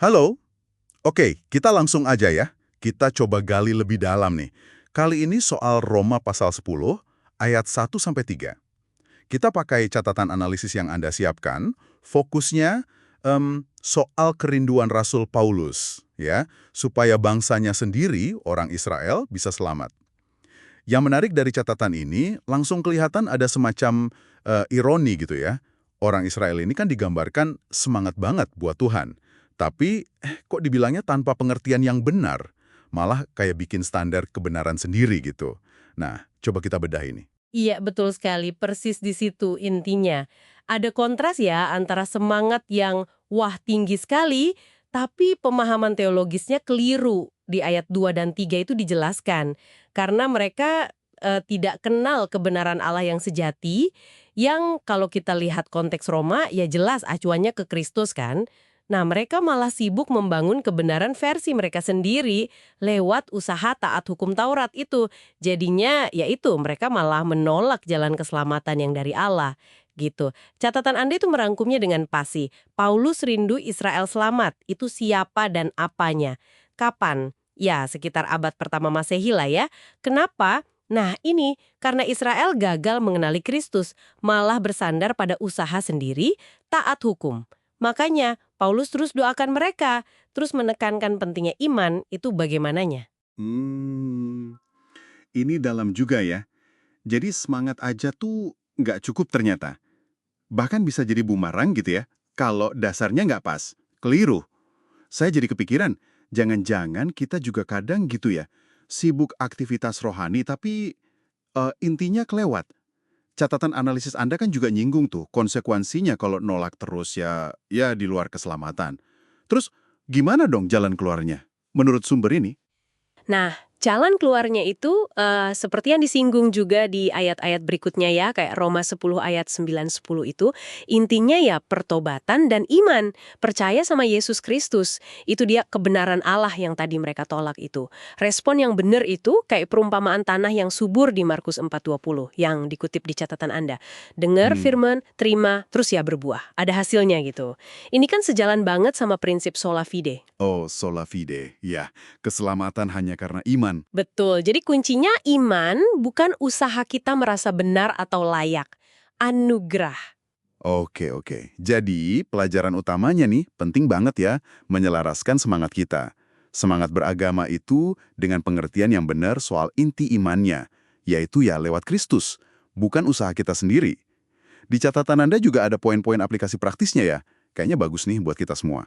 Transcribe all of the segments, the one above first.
Halo, oke, kita langsung aja ya. Kita coba gali lebih dalam nih. Kali ini soal Roma pasal 10, ayat 1-3. Kita pakai catatan analisis yang Anda siapkan, fokusnya soal kerinduan Rasul Paulus, ya, supaya bangsanya sendiri, orang Israel, bisa selamat. Yang menarik dari catatan ini, langsung kelihatan ada semacam ironi gitu ya. Orang Israel ini kan digambarkan semangat banget buat Tuhan. Tapi, kok dibilangnya tanpa pengertian yang benar? Malah kayak bikin standar kebenaran sendiri gitu. Nah, coba kita bedah ini. Iya, betul sekali. Persis di situ intinya. Ada kontras ya antara semangat yang wah tinggi sekali, tapi pemahaman teologisnya keliru. Di ayat 2 dan 3 itu dijelaskan. Karena mereka tidak kenal kebenaran Allah yang sejati, yang kalau kita lihat konteks Roma, ya jelas acuannya ke Kristus kan. Nah, mereka malah sibuk membangun kebenaran versi mereka sendiri lewat usaha taat hukum Taurat itu. Jadinya yaitu mereka malah menolak jalan keselamatan yang dari Allah gitu. Catatan Anda itu merangkumnya dengan pasti. Paulus rindu Israel selamat. Itu siapa dan apanya. Kapan? Ya, sekitar abad pertama Masehi lah ya. Kenapa? Nah ini, karena Israel gagal mengenali Kristus, malah bersandar pada usaha sendiri, taat hukum. Makanya, Paulus terus doakan mereka, terus menekankan pentingnya iman, itu bagaimananya. Hmm, ini dalam juga ya. Jadi semangat aja tuh nggak cukup ternyata. Bahkan bisa jadi bumerang gitu ya, kalau dasarnya nggak pas, keliru. Saya jadi kepikiran, jangan-jangan kita juga kadang gitu ya, sibuk aktivitas rohani tapi intinya kelewat. Catatan analisis Anda kan juga nyinggung tuh konsekuensinya kalau nolak terus ya di luar keselamatan. Terus gimana dong jalan keluarnya? Menurut sumber ini? Nah, jalan keluarnya itu seperti yang disinggung juga di ayat-ayat berikutnya ya, kayak Roma 10 ayat 9-10 itu, intinya ya pertobatan dan iman, percaya sama Yesus Kristus. Itu dia kebenaran Allah yang tadi mereka tolak itu. Respon yang benar itu kayak perumpamaan tanah yang subur di Markus 4:20 yang dikutip di catatan Anda. Dengar Hmm. firman, terima, terus ya berbuah. Ada hasilnya gitu. Ini kan sejalan banget sama prinsip sola fide. Oh, sola fide. Ya, keselamatan hanya karena iman. Betul, jadi kuncinya iman bukan usaha kita merasa benar atau layak. Anugerah. Oke. Jadi, pelajaran utamanya nih, penting banget ya, menyelaraskan semangat kita. Semangat beragama itu dengan pengertian yang benar soal inti imannya, yaitu ya lewat Kristus, bukan usaha kita sendiri. Di catatan Anda juga ada poin-poin aplikasi praktisnya ya. Kayaknya bagus nih buat kita semua.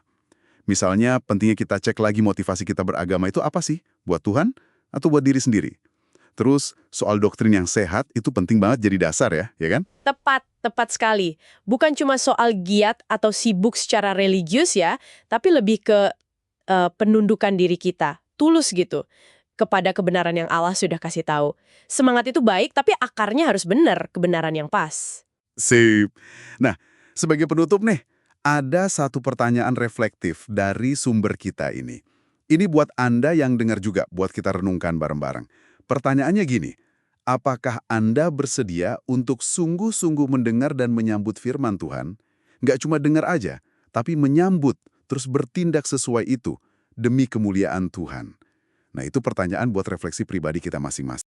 Misalnya, pentingnya kita cek lagi motivasi kita beragama itu apa sih? Buat Tuhan atau buat diri sendiri? Terus, soal doktrin yang sehat itu penting banget jadi dasar ya kan? Tepat sekali. Bukan cuma soal giat atau sibuk secara religius ya, tapi lebih ke penundukan diri kita. Tulus gitu. Kepada kebenaran yang Allah sudah kasih tahu. Semangat itu baik, tapi akarnya harus benar, kebenaran yang pas. Sip. Nah, sebagai penutup nih, ada satu pertanyaan reflektif dari sumber kita ini. Ini buat Anda yang dengar juga, buat kita renungkan bareng-bareng. Pertanyaannya gini, apakah Anda bersedia untuk sungguh-sungguh mendengar dan menyambut firman Tuhan? Nggak cuma dengar aja, tapi menyambut, terus bertindak sesuai itu, demi kemuliaan Tuhan. Nah, itu pertanyaan buat refleksi pribadi kita masing-masing.